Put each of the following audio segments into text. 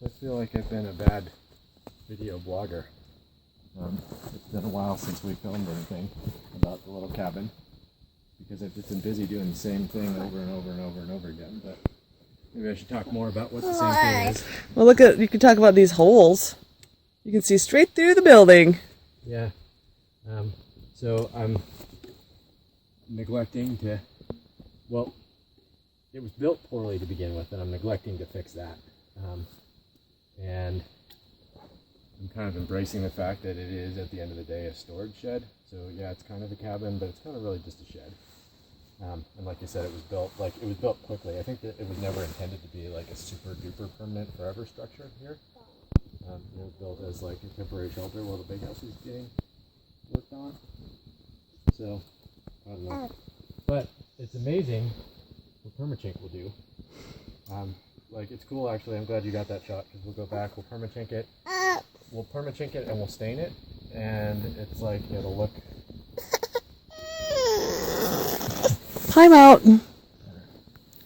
I feel like I've been a bad video blogger. It's been a while since we filmed anything about the little cabin because I've just been busy doing the same thing over and over and over and over again. But maybe I should talk more about what the same thing is. Well, look at, you can talk about these holes. You can see straight through the building. Yeah. So I'm neglecting to, well, it was built poorly to begin with, and I'm neglecting to fix that. And I'm kind of embracing the fact that it is, at the end of the day, a storage shed. So yeah, it's kind of a cabin, but it's kind of really just a shed. And like I said, it was built quickly. I think that it was never intended to be like a super duper permanent forever structure here. It was built as like a temporary shelter while the big house was getting worked on. So, I don't know. But it's amazing what permachink will do. Like, it's cool actually. I'm glad you got that shot because we'll go back, we'll permachink it. We'll permachink it and we'll stain it. And it's like, it'll look... Time out.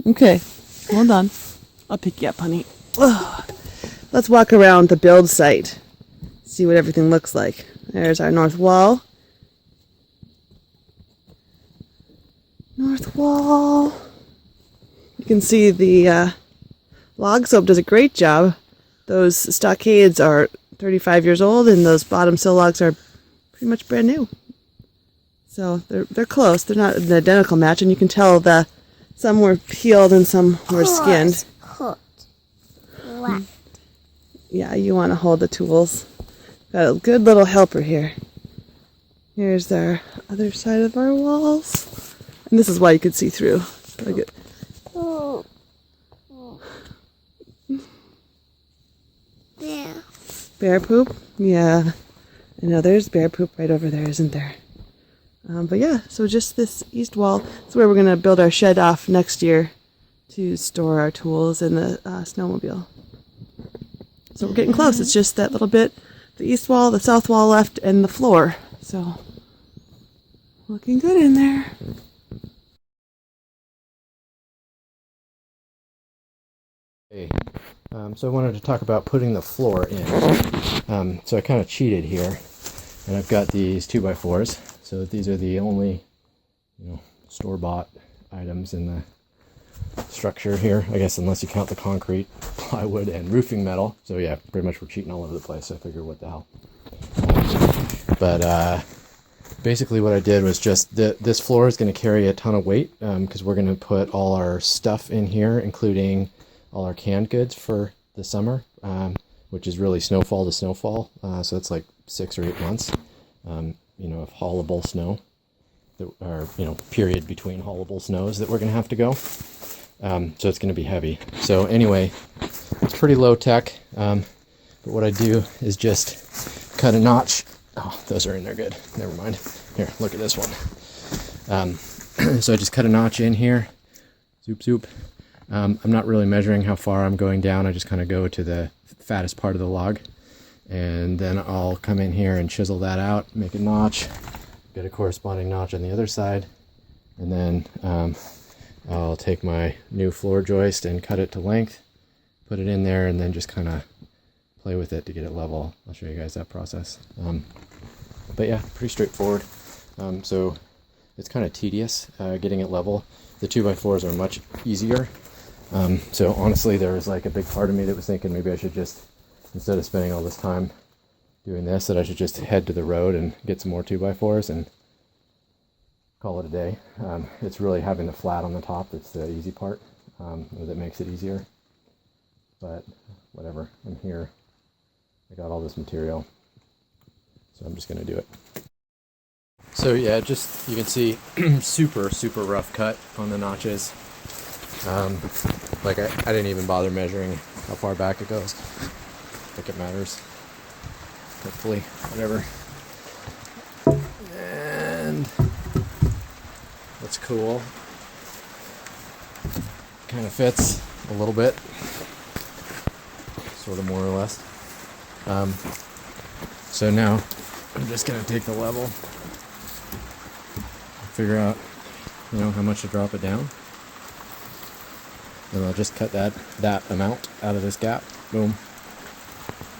Okay, hold on. I'll pick you up, honey. Ugh. Let's walk around the build site. See what everything looks like. There's our north wall. North wall. You can see the log soap does a great job. Those stockades are 35 years old and those bottom sill logs are pretty much brand new. So they're close. They're not an identical match, and you can tell some were peeled and some were skinned. Yeah, you want to hold the tools. Got a good little helper here. Here's our other side of our walls. And this is why you could see through. Look at. Bear poop? Yeah. I know there's bear poop right over there, isn't there? But yeah, so just this east wall is where we're going to build our shed off next year to store our tools and the snowmobile. So we're getting close. It's just that little bit, the east wall, the south wall left, and the floor. So looking good in there. Hey, so I wanted to talk about putting the floor in. So I kind of cheated here, and I've got these 2x4s. So these are the only, store-bought items in the structure here. I guess unless you count the concrete, plywood, and roofing metal. So yeah, pretty much we're cheating all over the place. So I figured, what the hell. But basically what I did was just this floor is going to carry a ton of weight because we're going to put all our stuff in here, including all our canned goods for the summer, which is really snowfall to snowfall. So it's like 6 or 8 months, of haulable snow, or period between haulable snows that we're going to have to go. So it's going to be heavy. So anyway, it's pretty low tech. But what I do is just cut a notch. Oh, those are in there good. Never mind. Here, look at this one. So I just cut a notch in here. Zoop, zoop. I'm not really measuring how far I'm going down. I just kind of go to the fattest part of the log. And then I'll come in here and chisel that out, make a notch, get a corresponding notch on the other side. And then I'll take my new floor joist and cut it to length, put it in there, and then just kind of play with it to get it level. I'll show you guys that process. But yeah, pretty straightforward. So it's kind of tedious getting it level. The 2x4s are much easier. So honestly, there was like a big part of me that was thinking maybe I should just, instead of spending all this time doing this, that I should just head to the road and get some more 2x4s and call it a day. It's really having the flat on the top that's the easy part, that makes it easier. But whatever, I'm here. I got all this material, so I'm just going to do it. So yeah, just you can see super rough cut on the notches. Like I didn't even bother measuring how far back it goes. I think it matters. Hopefully, whatever. And that's cool. Kind of fits a little bit, sort of, more or less. So now I'm just gonna take the level, figure out, how much to drop it down. And I'll just cut that amount out of this gap. Boom.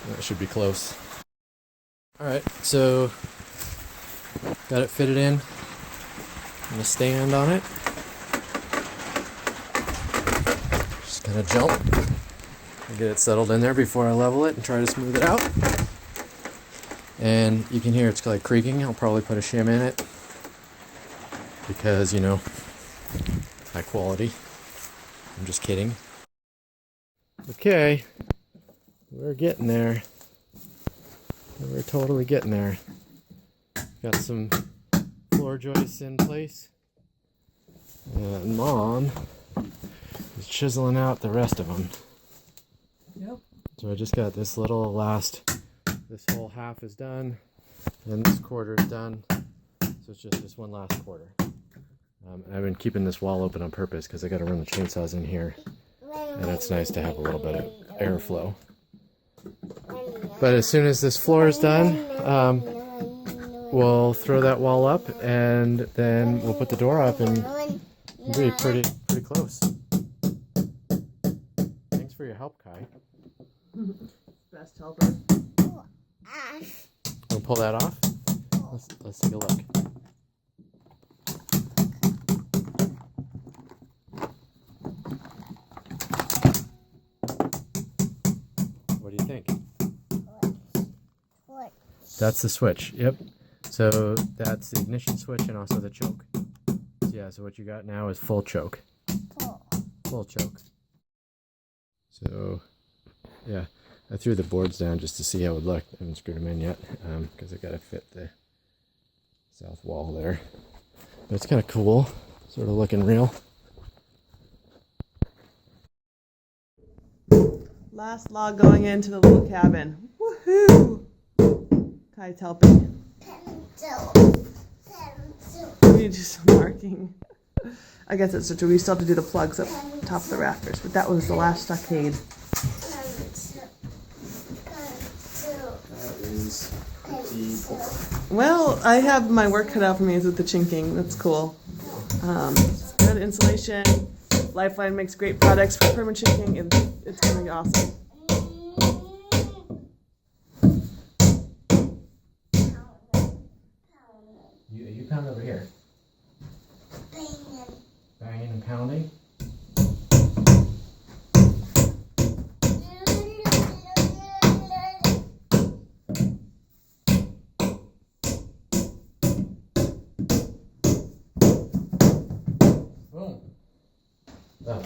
That should be close. Alright, so got it fitted in and a stand on it. Just gonna jump and get it settled in there before I level it and try to smooth it out. And you can hear it's like creaking. I'll probably put a shim in it because, you know, high quality. I'm just kidding. Okay, we're getting there. We're totally getting there. Got some floor joists in place. And Mom is chiseling out the rest of them. Yep. So I just got this little this whole half is done, and this quarter is done. So it's just this one last quarter. I've been keeping this wall open on purpose because I got to run the chainsaws in here, and it's nice to have a little bit of airflow. But as soon as this floor is done, we'll throw that wall up, and then we'll put the door up, and it'll be pretty close. Thanks for your help, Kai. Best helper. We'll pull that off. Let's take a look. What do you think? That's the switch. Yep. So that's the ignition switch and also the choke. So yeah, so what you got now is full choke. Full choke. So yeah, I threw the boards down just to see how it would look. I haven't screwed them in yet because I got to fit the south wall there. But it's kind of cool, sort of looking real. Last log going into the little cabin. Woohoo! Kai's helping. We're just marking. I guess it's true. We still have to do the plugs up top of the rafters, but that was the last stockade. Well, I have my work cut out for me with the chinking. That's cool. Good insulation. Lifeline makes great products for perma chinking, and it's going to be awesome. You pound over here. Banging and pounding. Boom. Done.